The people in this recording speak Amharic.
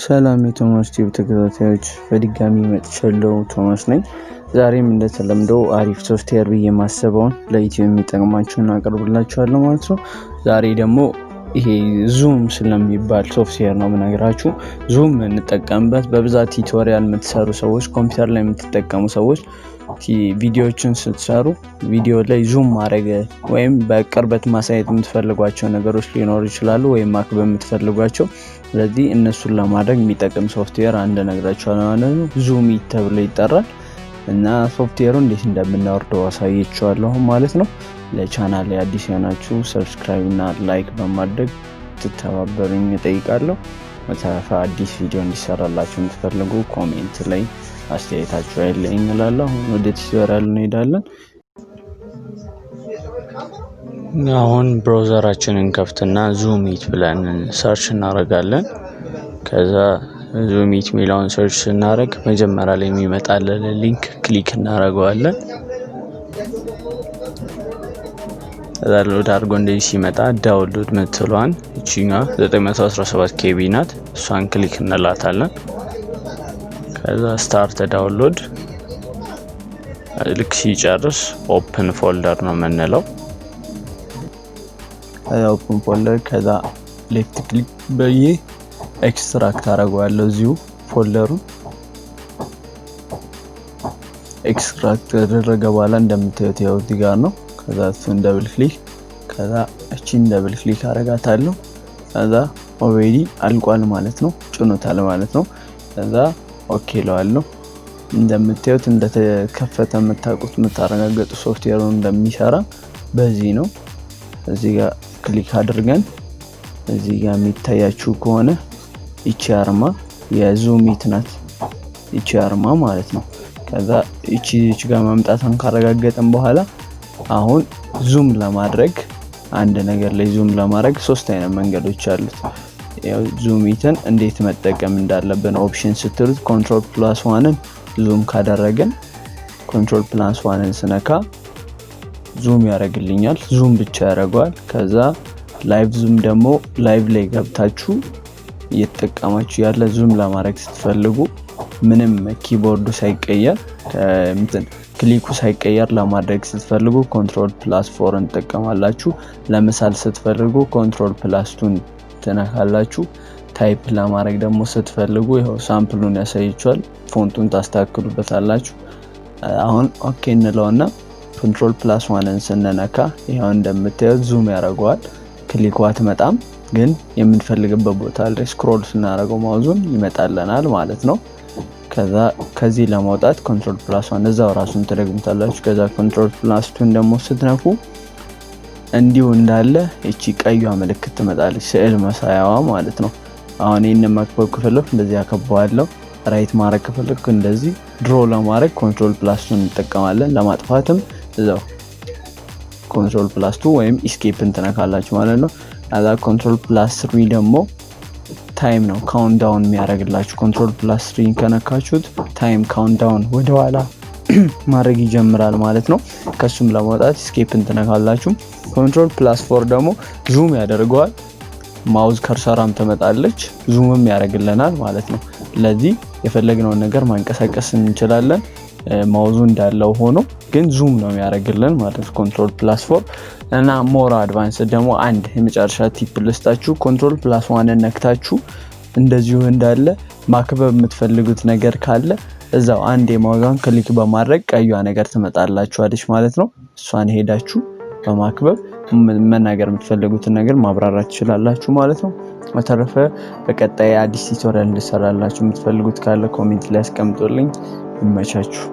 ሰላም የቶማስቱብ ተከታታዮች በድጋሚ መጥቻለሁ። ቶማስ ነኝ። ዛሬም እንደተለምደው አሪፍ ሶፍትዌር በየማሰበውን ለዩቲዩብ የሚጠቅማችሁን አቀርብላችኋለሁ ማለት ነው። ዛሬ ደግሞ ይሄ ዙም ስለሚባል ሶፍትዌር ነው የምነግራችሁ። ዙም እንጠቀምበት በብዛት ቲዩቶሪያል የምትሰሩ ሰዎች፣ ኮምፒውተር ላይ የምትጠቀሙ ሰዎች ቪዲዮዎችን ስትሰሩ ቪዲዮ ላይ ዙም ማድረግ ወይም በቅርበት ማሳየት የምትፈልጓቸው ነገሮች ሊኖሩ ይችላሉ ወይም ማክበብ የምትፈልጓቸው። ስለዚህ እነሱን ለማድረግ የሚጠቅም ሶፍትዌር አንድ ነግራችኋለሁ ማለት ነው። ዙሚት ተብሎ ይጠራል እና ሶፍትዌሩን እንዴት እንደምናወርደው አሳያችኋለሁ ማለት ነው። ለቻናሌ አዲስ የሆናችሁ ሰብስክራይብ እና ላይክ በማድረግ ትተባበሩኝ እጠይቃለሁ። በተረፈ አዲስ ቪዲዮ እንዲሰራላችሁ የምትፈልጉ ኮሜንት ላይ አስተያየታችሁ አይለኝ እላለሁ። ወደ ቲዩቶሪያል እንሄዳለን። አሁን ብራውዘራችንን ከፍትና ዙሚት ብለን ሰርች እናደርጋለን። ከዛ ዙሚት ሚላውን ሰርች ስናደርግ መጀመሪያ ላይ የሚመጣልን ሊንክ ክሊክ እናደርገዋለን። ዳውንሎድ አድርጎ እንደዚህ ሲመጣ ዳውንሎድ ምትሏን እቺኛ 917 ኬቢ ናት። እሷን ክሊክ እንላታለን። ከዛ ስታርት ዳውንሎድ ልክ ሲጨርስ ኦፕን ፎልደር ነው የምንለው። ኦፕን ፎልደር ከዛ ሌፍት ክሊክ በይ ኤክስትራክት አደርገዋለሁ። እዚሁ ፎልደሩን ኤክስትራክት ተደረገ በኋላ እንደምታዩት ያው እዚህ ጋር ነው። ከዛ እሱን ደብል ክሊክ ከዛ እቺን ደብል ክሊክ አደርጋታለሁ። ከዛ ኦሬዲ አልቋል ማለት ነው፣ ጭኖታል ማለት ነው። ከዛ ኦኬ ለዋለሁ። እንደምታዩት እንደተከፈተ የምታረጋግጡ ሶፍትዌሩን እንደሚሰራ በዚህ ነው። እዚህ ጋር ክሊክ አድርገን እዚህ ጋር የሚታያችሁ ከሆነ እቺ አርማ የዙሚት ናት፣ እቺ አርማ ማለት ነው። ከዛ እቺ ጋር ማምጣቷን ካረጋገጠን በኋላ አሁን ዙም ለማድረግ አንድ ነገር ላይ ዙም ለማድረግ ሶስት አይነት መንገዶች አሉት። ያው ዙሚትን እንዴት መጠቀም እንዳለብን ኦፕሽን ስትሉት ኮንትሮል+1ን ዙም ካደረገን ኮንትሮል+1ን ስነካ ዙም ያደርግልኛል፣ ዙም ብቻ ያደርገዋል። ከዛ ላይቭ ዙም ደግሞ ላይቭ ላይ ገብታችሁ እየተጠቀማችሁ ያለ ዙም ለማድረግ ስትፈልጉ ምንም ኪቦርዱ ሳይቀየር ክሊኩ ሳይቀየር ለማድረግ ስትፈልጉ ኮንትሮል+4ን ተጠቀማላችሁ። ለምሳሌ ስትፈልጉ ኮንትሮል+2ን ተነካላችሁ። ታይፕ ለማድረግ ደግሞ ስትፈልጉ ይሄው ሳምፕሉን ያሳያችኋል። ፎንቱን ታስተካክሉበታላችሁ። አሁን ኦኬ እንለውና ኮንትሮል+1ን ስንነካ ይሄው እንደምታዩት ዙም ያደርገዋል። ክሊኩ አትመጣም፣ ግን የምንፈልግበት ቦታ ላይ ስክሮል ስናደርገው ማውዙን ይመጣልናል ማለት ነው። ከዛ ከዚህ ለማውጣት ኮንትሮል+1 እዛው ራሱን ተደግሙታላችሁ። ከዛ ኮንትሮል+2ን ደግሞ ስትነኩ እንዲሁ እንዳለ እቺ ቀይዋ ምልክት ትመጣለች፣ ስዕል መሳያዋ ማለት ነው። አሁን ይሄንን ማክበብ ከፈለኩ እንደዚህ አከባዋለሁ። ራይት ማድረግ ከፈለኩ እንደዚህ፣ ድሮ ለማድረግ ኮንትሮል+2 እንጠቀማለን። ለማጥፋትም እዛው ኮንትሮል+2 ወይም ኢስኬፕን ተነካላችሁ ማለት ነው። አዛ ኮንትሮል+3 ደግሞ ታይም ነው ካውንትዳውን የሚያደርግላችሁ። ኮንትሮል+3 ከነካችሁት ታይም ካውንትዳውን ወደ ኋላ ማድረግ ይጀምራል ማለት ነው። ከሱም ለማውጣት ኢስኬፕን ተነካላችሁ። ኮንትሮል+4 ደግሞ ዙም ያደርገዋል። ማውዝ ከርሰራም ተመጣለች፣ ዙምም ያደርግልናል ማለት ነው። ስለዚህ የፈለግነውን ነገር ማንቀሳቀስ እንችላለን። ማውዙ እንዳለው ሆኖ ግን ዙም ነው የሚያደርግልን ማለት ነው ኮንትሮል+4። እና ሞር አድቫንስ ደግሞ አንድ የመጨረሻ ቲፕ ልስጣችሁ። ኮንትሮል+1ን ነክታችሁ እንደዚሁ እንዳለ ማክበብ የምትፈልጉት ነገር ካለ እዛው አንድ የማውዛን ክሊክ በማድረግ ቀይዋ ነገር ትመጣላችኋለች ማለት ነው። እሷን ሄዳችሁ በማክበብ መናገር የምትፈልጉትን ነገር ማብራራት ትችላላችሁ ማለት ነው። በተረፈ በቀጣይ አዲስ ቲዩቶሪያል እንድሰራላችሁ የምትፈልጉት ካለ ኮሜንት ላይ አስቀምጡልኝ። ይመቻችሁ።